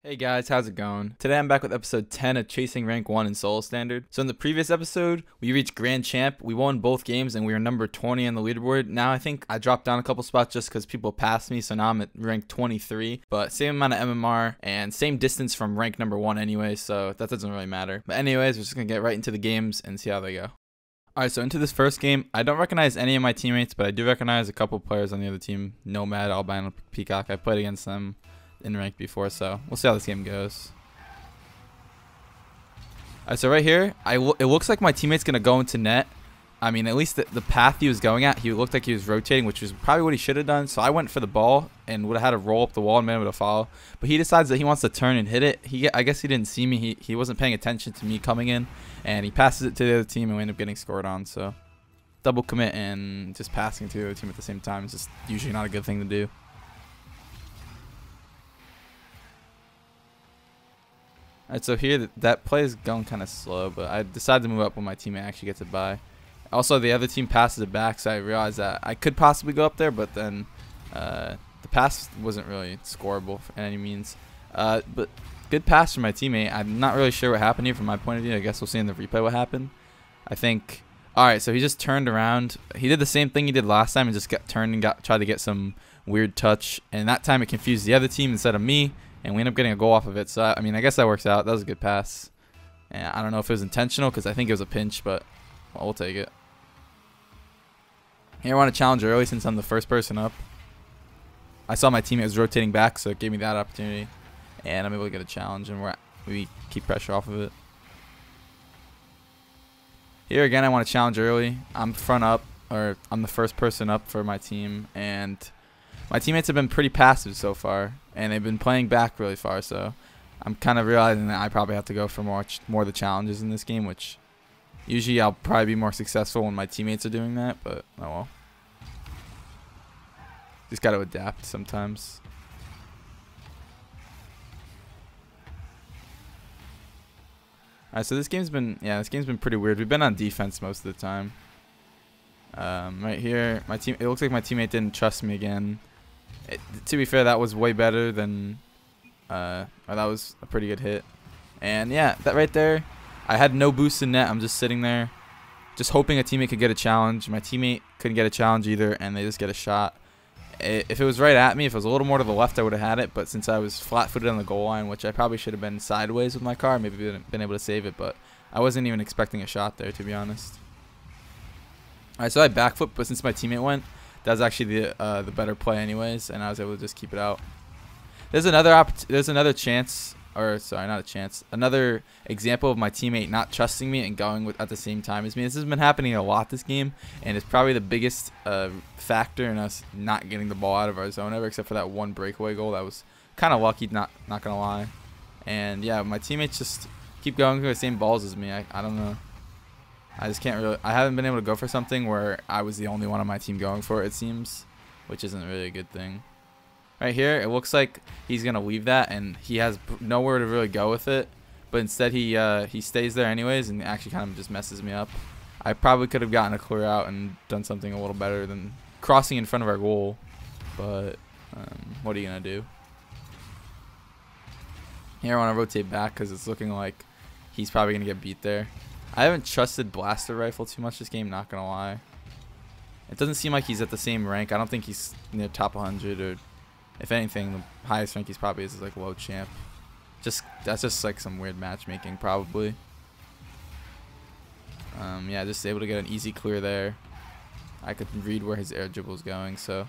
Hey guys, how's it going? Today I'm back with episode 10 of Chasing Rank 1 in Solo Standard. So in the previous episode, we reached Grand Champ. We won both games and we were number 20 on the leaderboard. Now I think I dropped down a couple spots just because people passed me, so now I'm at rank 23. But same amount of MMR and same distance from rank number 1 anyway, so that doesn't really matter. But anyways, we're just going to get right into the games and see how they go. Alright, so into this first game, I don't recognize any of my teammates, but I do recognize a couple players on the other team. Nomad, Albino, Peacock. I played against them in rank before, so we'll see how this game goes. Alright, so right here, it looks like my teammate's going to go into net. I mean, at least the path he was going at, he looked like he was rotating, which was probably what he should have done. So I went for the ball and would have had to roll up the wall and been able to follow. But he decides that he wants to turn and hit it. I guess he didn't see me. He wasn't paying attention to me coming in. And he passes it to the other team and we end up getting scored on. So double commit and just passing to the other team at the same time is just usually not a good thing to do. Alright, so here that play is going kind of slow, but I decided to move up when my teammate actually gets it by. Also, the other team passes it back, so I realized that I could possibly go up there, but then the pass wasn't really scoreable in any means. But good pass from my teammate. I'm not really sure what happened here from my point of view. I guess we'll see in the replay what happened. I think. Alright, so he just turned around. He did the same thing he did last time and just got turned and tried to get some weird touch. And that time it confused the other team instead of me. And we end up getting a goal off of it. So, I mean, I guess that works out. That was a good pass. And I don't know if it was intentional because I think it was a pinch, but well, we'll take it. Here I want to challenge early since I'm the first person up. I saw my teammate was rotating back, so it gave me that opportunity. And I'm able to get a challenge, and we keep pressure off of it. Here again, I want to challenge early. I'm front up, or I'm the first person up for my team. And my teammates have been pretty passive so far. And they've been playing back really far, so I'm kind of realizing that I probably have to go for more of the challenges in this game, which usually I'll probably be more successful when my teammates are doing that, but oh well. Just got to adapt sometimes. Alright, so this game's been pretty weird. We've been on defense most of the time. Right here, it looks like my teammate didn't trust me again. To be fair, that was way better than that was a pretty good hit. And yeah, that right there, I had no boost in net. I'm just sitting there just hoping a teammate could get a challenge. My teammate couldn't get a challenge either, and they just get a shot. If it was right at me, if it was a little more to the left, I would have had it, but since I was flat-footed on the goal line, which I probably should have been sideways with my car, maybe been able to save it, but I wasn't even expecting a shot there, to be honest. Alright, so I backflip, but since my teammate went, that was actually the better play anyways, and I was able to just keep it out. There's another chance, or sorry, not a chance, another example of my teammate not trusting me and going at the same time as me. This has been happening a lot this game, and it's probably the biggest factor in us not getting the ball out of our zone ever, except for that one breakaway goal. That was kind of lucky, not gonna lie. And yeah, my teammates just keep going for the same balls as me. I don't know. I just can't really. I haven't been able to go for something where I was the only one on my team going for it, it seems, which isn't really a good thing. Right here, it looks like he's gonna leave that, and he has nowhere to really go with it. But instead, he stays there anyways, and actually kind of just messes me up. I probably could have gotten a clear out and done something a little better than crossing in front of our goal. But what are you gonna do? Here, I want to rotate back because it's looking like he's probably gonna get beat there. I haven't trusted Blaster Rifle too much this game, not gonna lie. It doesn't seem like he's at the same rank. I don't think he's near top 100, or if anything, the highest rank he's probably is like low champ. That's just like some weird matchmaking probably. Yeah, just able to get an easy clear there. I could read where his air dribble is going, so.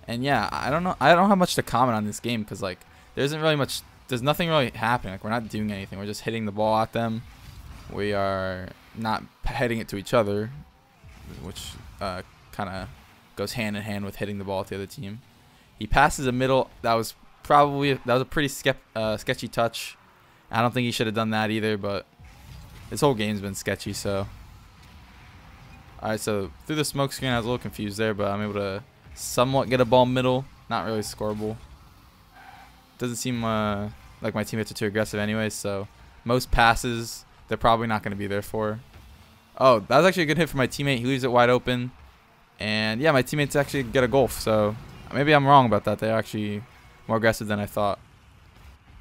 And yeah, I don't have much to comment on this game because like there's nothing really happening. Like, we're not doing anything. We're just hitting the ball at them. We are not heading it to each other, which kind of goes hand in hand with hitting the ball at the other team. He passes a middle. That was a pretty sketchy touch. I don't think he should have done that either, but this whole game's been sketchy. So, all right. So through the smoke screen, I was a little confused there, but I'm able to somewhat get a ball middle. Not really scoreable. Doesn't seem like my teammates are too aggressive anyways, so most passes they're probably not going to be there for. Oh, that was actually a good hit for my teammate. He leaves it wide open. And yeah, my teammates actually get a goal, so maybe I'm wrong about that. They actually more aggressive than I thought.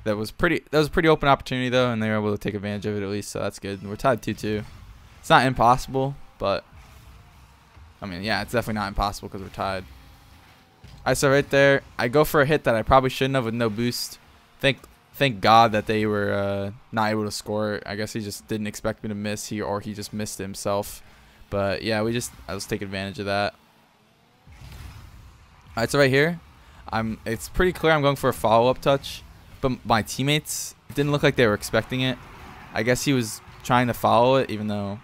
That was a pretty open opportunity though, and they were able to take advantage of it at least, so that's good. We're tied 2-2. It's not impossible, but I mean, yeah, it's definitely not impossible because we're tied. Alright, so right there, I go for a hit that I probably shouldn't have with no boost. Thank God that they were not able to score. I guess he just didn't expect me to miss, or he just missed it himself. But yeah, let's take advantage of that. Alright, so right here, it's pretty clear I'm going for a follow-up touch, but my teammates didn't look like they were expecting it. I guess he was trying to follow it, even though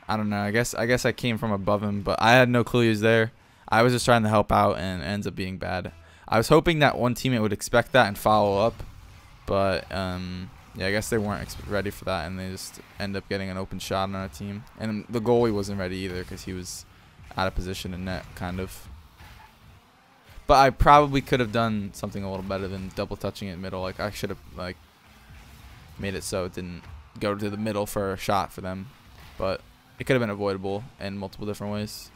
I don't know. I guess I came from above him, but I had no clue he was there. I was just trying to help out, and it ends up being bad. I was hoping that one teammate would expect that and follow up, but yeah, I guess they weren't ready for that, and they just end up getting an open shot on our team. And the goalie wasn't ready either because he was out of position in net, kind of. But I probably could have done something a little better than double touching it middle. Like, I should have made it so it didn't go to the middle for a shot for them. But it could have been avoidable in multiple different ways.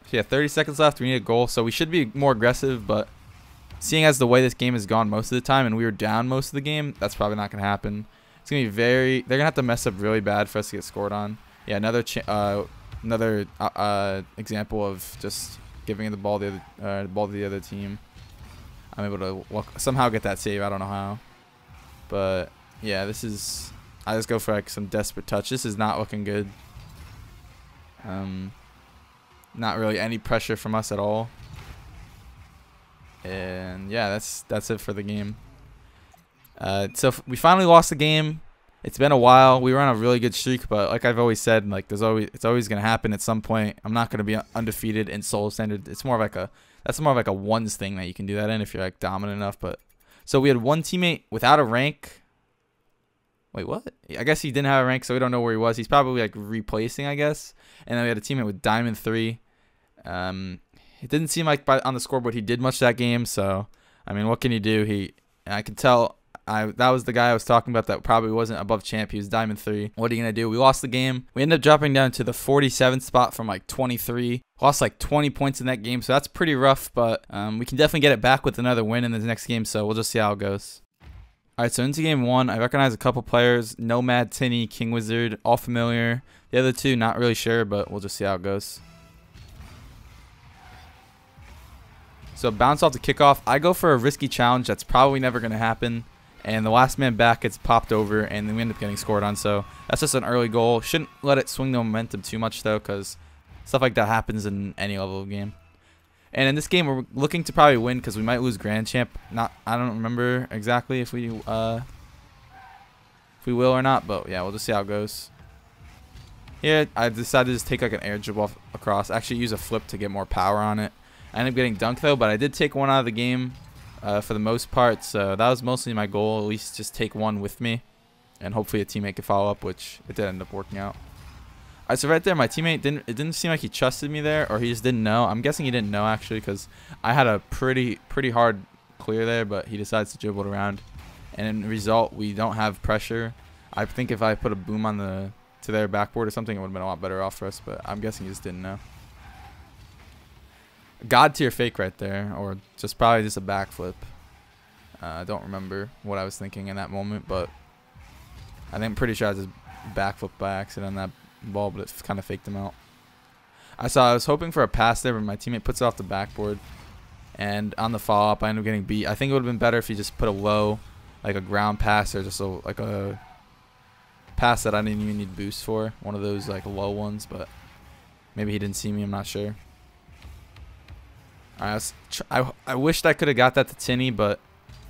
So yeah, 30 seconds left. We need a goal, so we should be more aggressive. But seeing as the way this game has gone most of the time, and we were down most of the game, that's probably not going to happen. It's going to be they're going to have to mess up really bad for us to get scored on. Yeah, another example of just giving the ball to the other team. I'm able to somehow get that save. I don't know how, but yeah, I just go for like some desperate touch. This is not looking good. Not really any pressure from us at all, and yeah, that's it for the game. So we finally lost the game. It's been a while. We were on a really good streak, but like I've always said, like it's always gonna happen at some point. I'm not gonna be undefeated in solo standard. It's more of like that's more of like a ones thing that you can do that in if you're like dominant enough. But so we had one teammate without a rank. Wait, what? I guess he didn't have a rank, so we don't know where he was. He's probably like replacing, I guess. And then we had a teammate with Diamond 3. It didn't seem like on the scoreboard he did much that game. So I mean, what can you do? I could tell. That was the guy I was talking about that probably wasn't above champ. He was Diamond 3. What are you going to do? We lost the game. We ended up dropping down to the 47th spot from like 23. Lost like 20 points in that game, so that's pretty rough, but we can definitely get it back with another win in the next game, so we'll just see how it goes. Alright, so into game 1, I recognize a couple players. Nomad, Tinny, King Wizard, all familiar. The other two, not really sure, but we'll just see how it goes. So bounce off the kickoff. I go for a risky challenge that's probably never going to happen. And the last man back gets popped over, and then we end up getting scored on. So that's just an early goal. Shouldn't let it swing the momentum too much, though, because stuff like that happens in any level of game. And in this game, we're looking to probably win because we might lose Grand Champ. I don't remember exactly if we will or not, but yeah, we'll just see how it goes. Here, I decided to just take like an air dribble across. Actually, use a flip to get more power on it. I ended up getting dunked though, but I did take one out of the game. For the most part, so that was mostly my goal, at least just take one with me, and hopefully a teammate could follow up, which it did end up working out. Alright, so right there, my teammate it didn't seem like he trusted me there, or he just didn't know. I'm guessing he didn't know, actually, because I had a pretty hard clear there, but he decides to dribble it around, and in the result, we don't have pressure. I think if I put a boom on to their backboard or something, it would have been a lot better off for us, but I'm guessing he just didn't know. God tier fake right there, or probably just a backflip. I don't remember what I was thinking in that moment, but I'm pretty sure I just backflipped by accident on that ball, but it kind of faked him out. I was hoping for a pass there, but my teammate puts it off the backboard, and on the follow up, I ended up getting beat. I think it would have been better if he just put a low, like a ground pass, or just like a pass that I didn't even need boost for, one of those like low ones, but maybe he didn't see me. I'm not sure. I wished I could have got that to Tinny, but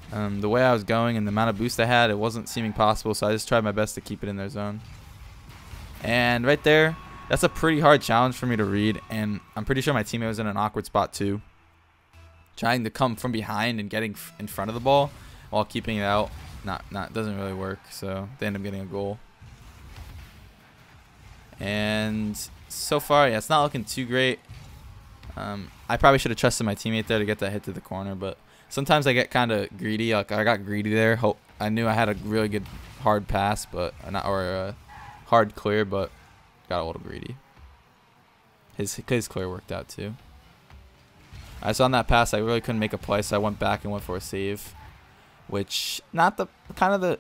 the way I was going and the amount of boost I had, it wasn't seeming possible, so I just tried my best to keep it in their zone. And right there, that's a pretty hard challenge for me to read, and I'm pretty sure my teammate was in an awkward spot too. Trying to come from behind and getting in front of the ball while keeping it out, doesn't really work, so they end up getting a goal. And so far, yeah, it's not looking too great. I probably should have trusted my teammate there to get that hit to the corner, but sometimes I get kind of greedy. Like I got greedy there. I knew I had a really good hard pass, but hard clear, but got a little greedy. His clear worked out too. I saw on that pass I really couldn't make a play, so I went back and went for a save, which not the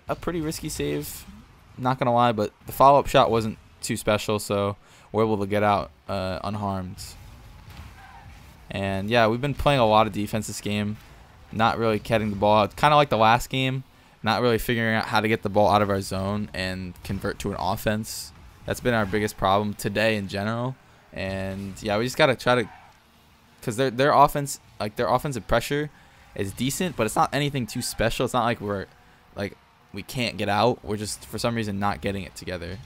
a pretty risky save, not gonna lie, but the follow-up shot wasn't too special, so we're able to get out unharmed. And yeah, we've been playing a lot of defense this game, not really getting the ball out, kind of like the last game, not really figuring out how to get the ball out of our zone and convert to an offense. That's been our biggest problem today in general. And yeah, we just gotta try to, because their offense, like their offensive pressure is decent, but it's not anything too special. It's not like we can't get out. We're just for some reason not getting it together.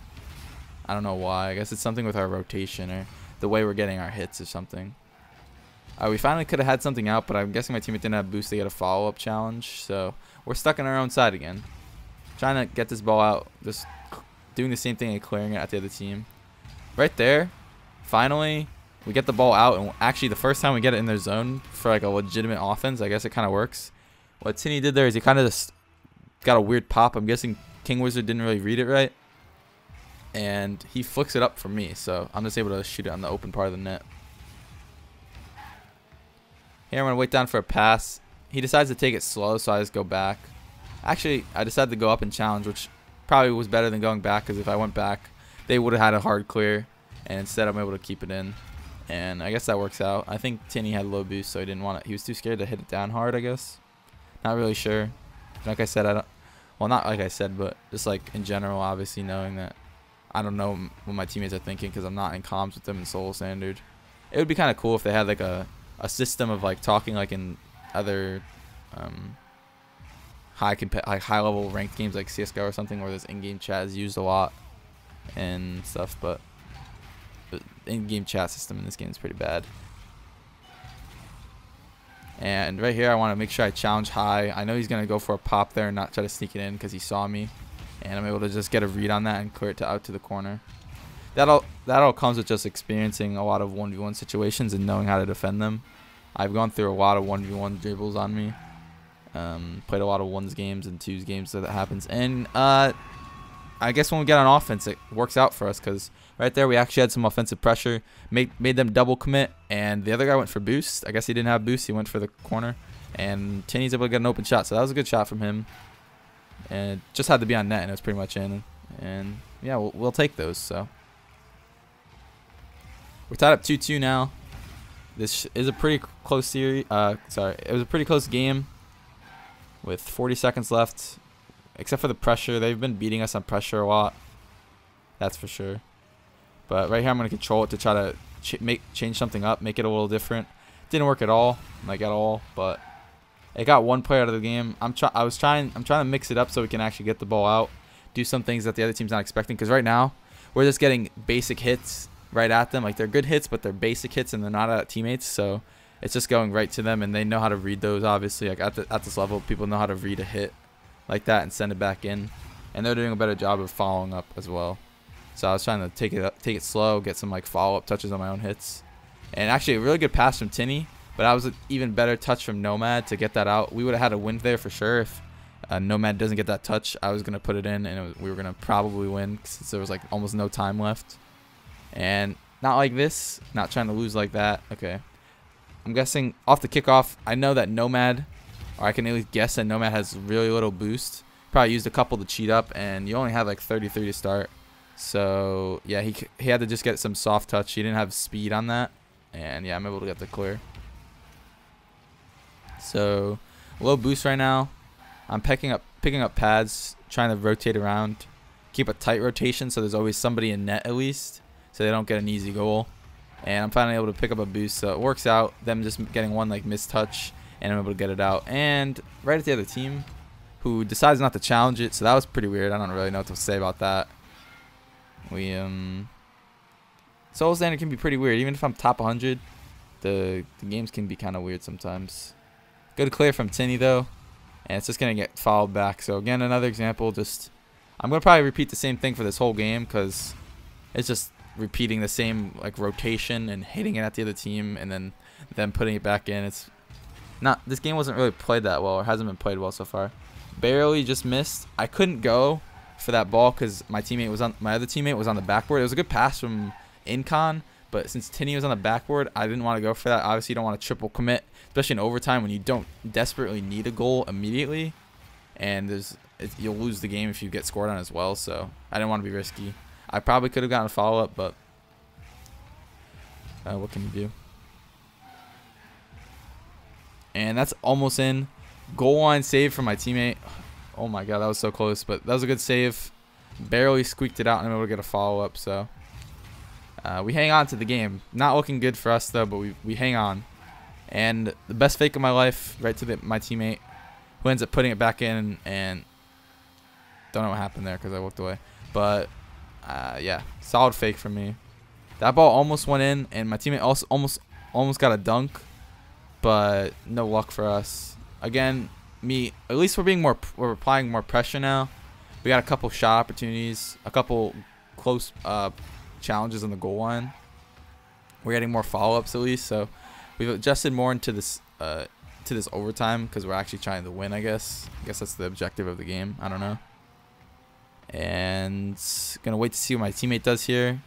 I don't know why. I guess it's something with our rotation or the way we're getting our hits or something. We finally could have had something out, but I'm guessing my teammate didn't have boost to get a follow-up challenge, so we're stuck on our own side again. Trying to get this ball out, just doing the same thing and clearing it at the other team. Right there, finally, we get the ball out, and actually the first time we get it in their zone for like a legitimate offense, I guess it kind of works. What Tinny did there is he kind of just got a weird pop. I'm guessing King Wizard didn't really read it right, and he flicks it up for me, so I'm just able to shoot it on the open part of the net. Here I'm going to wait down for a pass. He decides to take it slow, so I just go back. Actually, I decided to go up and challenge, which probably was better than going back, because if I went back, they would have had a hard clear, and instead I'm able to keep it in. And I guess that works out. I think Tinny had low boost, so he didn't want it. He was too scared to hit it down hard, I guess. Not really sure. Like I said, well, not like I said, but just like in general, obviously knowing that I don't know what my teammates are thinking because I'm not in comms with them in solo standard. It would be kind of cool if they had like a system of like talking like in other high level ranked games like CS:GO or something, where this in-game chat is used a lot and stuff, but the in-game chat system in this game is pretty bad. And right here I want to make sure I challenge high. I know he's going to go for a pop there and not try to sneak it in because he saw me, and I'm able to just get a read on that and clear it out to the corner. That all comes with just experiencing a lot of 1v1 situations and knowing how to defend them. I've gone through a lot of 1v1 dribbles on me. Played a lot of 1s games and 2s games, so that happens. And I guess when we get on offense, it works out for us because right there we actually had some offensive pressure, made them double commit, and the other guy went for boost. I guess he didn't have boost. He went for the corner, and Tinny's able to get an open shot, so that was a good shot from him. And it just had to be on net, and it was pretty much in. And yeah, we'll take those. So we're tied up 2-2 now. This is a pretty close series. It was a pretty close game with 40 seconds left. Except for the pressure, they've been beating us on pressure a lot. That's for sure. But right here, I'm going to control it to try to change something up, make it a little different. Didn't work at all, but it got one player out of the game. I'm trying to mix it up so we can actually get the ball out, do some things that the other team's not expecting. Because right now, we're just getting basic hits right at them. Like they're good hits, but they're basic hits, and they're not at teammates. So it's just going right to them, and they know how to read those. Obviously, like at this level, people know how to read a hit like that and send it back in, and they're doing a better job of following up as well. So I was trying to take it slow, get some like follow-up touches on my own hits, and actually a really good pass from Tinny, but that was an even better touch from Nomad to get that out. We would have had a win there for sure if Nomad doesn't get that touch. I was gonna put it in, and we were gonna probably win since there was like almost no time left. And not like this, not trying to lose like that. Okay, I'm guessing off the kickoff, I know that Nomad, or I can at least guess that Nomad has really little boost. Probably used a couple to cheat up, and you only have like 33 to start. So yeah, he had to just get some soft touch. He didn't have speed on that, and yeah, I'm able to get the clear. So low boost right now. I'm picking up pads, trying to rotate around, keep a tight rotation so there's always somebody in net at least, so they don't get an easy goal. And I'm finally able to pick up a boost, so it works out. Them just getting one like missed touch, and I'm able to get it out. And right at the other team, who decides not to challenge it, so that was pretty weird. I don't really know what to say about that. Solo standard can be pretty weird. Even if I'm top 100, the games can be kind of weird sometimes. Good clear from Tinny though, and it's just gonna get fouled back. So again, another example. I'm gonna probably repeat the same thing for this whole game because it's just repeating the same like rotation and hitting it at the other team and then them putting it back in. It's not, this game wasn't really played that well, or hasn't been played well so far. Barely just missed. I couldn't go for that ball because my other teammate was on the backboard. It was a good pass from Incon, But since Tinny was on the backboard, I didn't want to go for that. Obviously, you don't want to triple commit, especially in overtime when you don't desperately need a goal immediately. And you'll lose the game if you get scored on as well. So I didn't want to be risky. I probably could have gotten a follow-up, but what can you do? And that's almost in. Goal line save from my teammate. Oh my god, that was so close, but that was a good save. Barely squeaked it out, and I'm able to get a follow-up. So we hang on to the game. Not looking good for us though, but we hang on. And the best fake of my life, right to my teammate, who ends up putting it back in, and don't know what happened there because I walked away. But yeah, solid fake from me. That ball almost went in, and my teammate also almost got a dunk, but no luck for us. Again, at least we're applying more pressure now. We got a couple shot opportunities, a couple close challenges on the goal line. We're getting more follow-ups at least, so we've adjusted more into this overtime because we're actually trying to win. I guess that's the objective of the game. I don't know. And gonna wait to see what my teammate does here.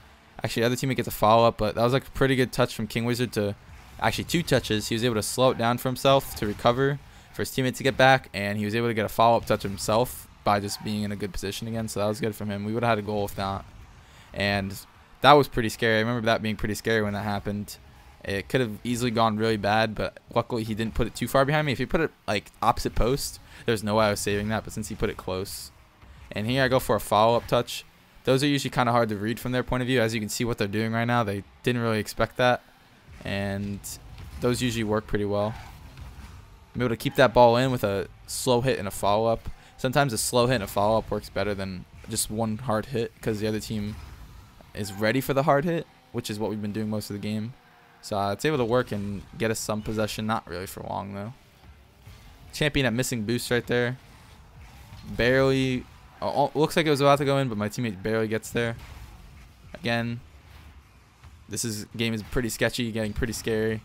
Actually, the other teammate gets a follow-up, but that was like a pretty good touch from King Wizard to actually 2 touches. He was able to slow it down for himself to recover, for his teammate to get back, and he was able to get a follow-up touch himself by just being in a good position again. So that was good from him. We would have had a goal if not. And that was pretty scary. I remember that being pretty scary when that happened. It could have easily gone really bad, but luckily he didn't put it too far behind me. If he put it like opposite post, there's no way I was saving that, but since he put it close. And here I go for a follow-up touch. Those are usually kind of hard to read from their point of view. As you can see what they're doing right now, they didn't really expect that. And those usually work pretty well. I'm able to keep that ball in with a slow hit and a follow-up. Sometimes a slow hit and a follow-up works better than just one hard hit because the other team is ready for the hard hit, which is what we've been doing most of the game. So it's able to work and get us some possession. Not really for long, though. Champion at missing boost right there. Barely. Looks like it was about to go in, but my teammate barely gets there. Again, game is pretty sketchy, getting pretty scary.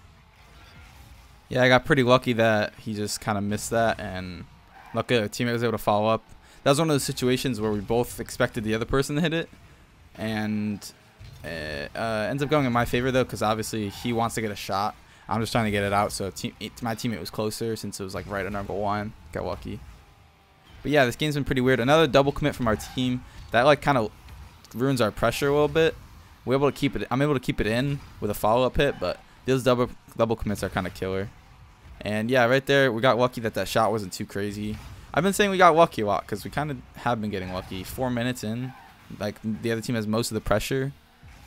Yeah, I got pretty lucky that he just kind of missed that, and luckily the teammate was able to follow up. That was one of those situations where we both expected the other person to hit it, and it ends up going in my favor though, because obviously he wants to get a shot. I'm just trying to get it out, so my teammate was closer since it was like right under goal line. Got lucky. But yeah, this game's been pretty weird. Another double commit from our team that like kind of ruins our pressure a little bit. We're able to keep it. I'm able to keep it in with a follow-up hit, but those double commits are kind of killer. And yeah, right there, we got lucky that shot wasn't too crazy. I've been saying we got lucky a lot because we kind of have been getting lucky. 4 minutes in, like the other team has most of the pressure,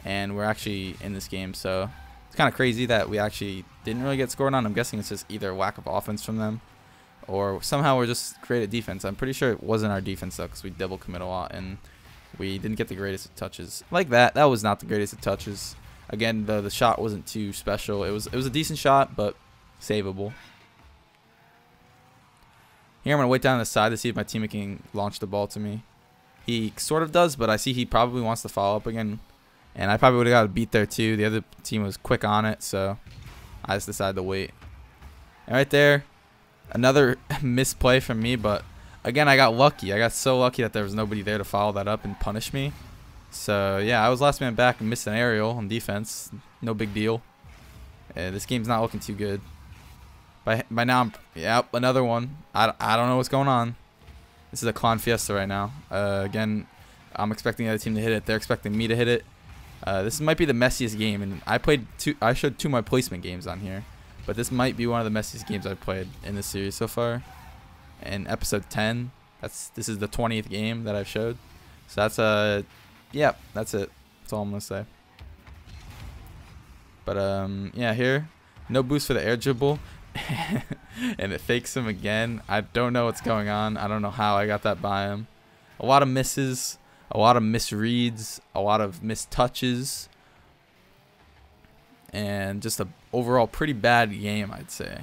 and we're actually in this game. So it's kind of crazy that we actually didn't really get scored on. I'm guessing it's just either lack of offense from them, or somehow we're just great at defense. I'm pretty sure it wasn't our defense though, because we double commit a lot and we didn't get the greatest of touches. Like that was not the greatest of touches. Again, the shot wasn't too special. It was a decent shot, but savable. Here I'm gonna wait down the side to see if my teammate can launch the ball to me. He sort of does, but I see he probably wants to follow up again, and I probably would have got a beat there too. The other team was quick on it, so I just decided to wait. And right there, another misplay from me, but again, I got lucky. I got so lucky that there was nobody there to follow that up and punish me. So yeah, I was last man back and missed an aerial on defense. No big deal. This game's not looking too good. By now, yep, another one. I don't know what's going on. This is a Clown Fiesta right now. Again, I'm expecting the other team to hit it. They're expecting me to hit it. This might be the messiest game, and I showed 2 of my placement games on here, but this might be one of the messiest games I've played in this series so far. In episode 10, this is the 20th game that I've showed. So that's yeah, that's it. That's all I'm gonna say. But yeah, here, no boost for the air dribble. And it fakes him again. I don't know what's going on. I don't know how I got that by him. A lot of misses, a lot of misreads, a lot of missed touches, and just a overall pretty bad game, I'd say.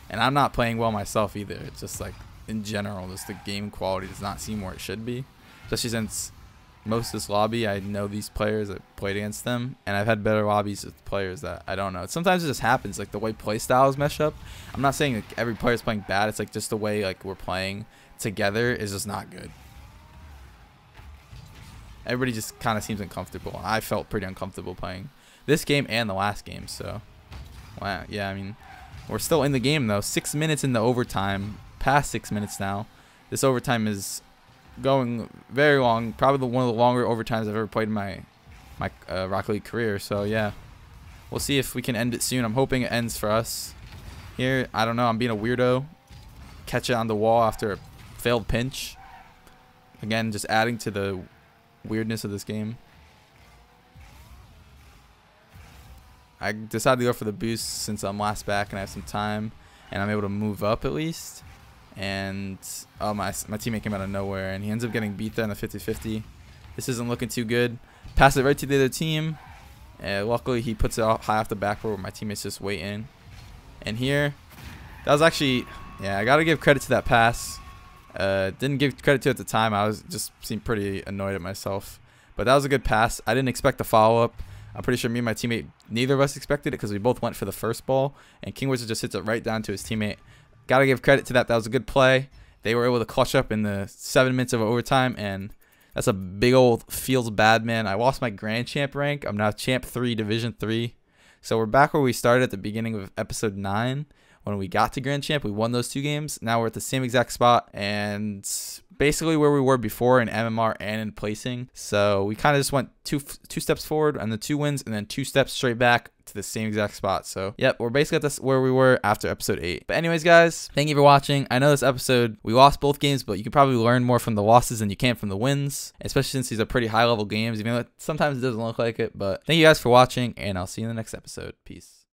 And I'm not playing well myself either. It's just like in general, just the game quality does not seem where it should be, especially since most of this lobby, I know these players that played against them, and I've had better lobbies with players that I don't know. Sometimes it just happens, like the way play styles mesh up. I'm not saying like every player's playing bad. It's like just the way like we're playing together is just not good. Everybody just kind of seems uncomfortable. I felt pretty uncomfortable playing this game and the last game. So, wow, yeah, I mean, we're still in the game though. 6 minutes in the overtime, past 6 minutes now. This overtime is going very long, probably one of the longer overtimes I've ever played in my Rocket League career. So yeah, we'll see if we can end it soon. I'm hoping it ends for us here. I don't know, I'm being a weirdo. Catch it on the wall after a failed pinch. Again, just adding to the weirdness of this game. I decided to go for the boost since I'm last back and I have some time and I'm able to move up at least. And oh, my teammate came out of nowhere and he ends up getting beat there in the 50-50. This isn't looking too good. Pass it right to the other team. Luckily, he puts it high off the backboard where my teammate's just waiting. And here, that was actually, yeah, I got to give credit to that pass. Didn't give credit to it at the time. I was just seemed pretty annoyed at myself. But that was a good pass. I didn't expect the follow-up. I'm pretty sure me and my teammate, neither of us expected it because we both went for the first ball. And King Wizard just hits it right down to his teammate. Got to give credit to that. That was a good play. They were able to clutch up in the 7 minutes of overtime. And that's a big old feels bad, man. I lost my Grand Champ rank. I'm now Champ 3, Division 3. So we're back where we started at the beginning of episode 9. When we got to Grand Champ, we won those 2 games. Now we're at the same exact spot. And basically where we were before in MMR and in placing. So we kind of just went two steps forward and the 2 wins and then 2 steps straight back to the same exact spot. So yep, we're basically at this where we were after episode 8. But anyways, guys, thank you for watching. I know this episode we lost both games, but you can probably learn more from the losses than you can from the wins, especially since these are pretty high level games, even though sometimes it doesn't look like it. But thank you guys for watching, and I'll see you in the next episode. Peace.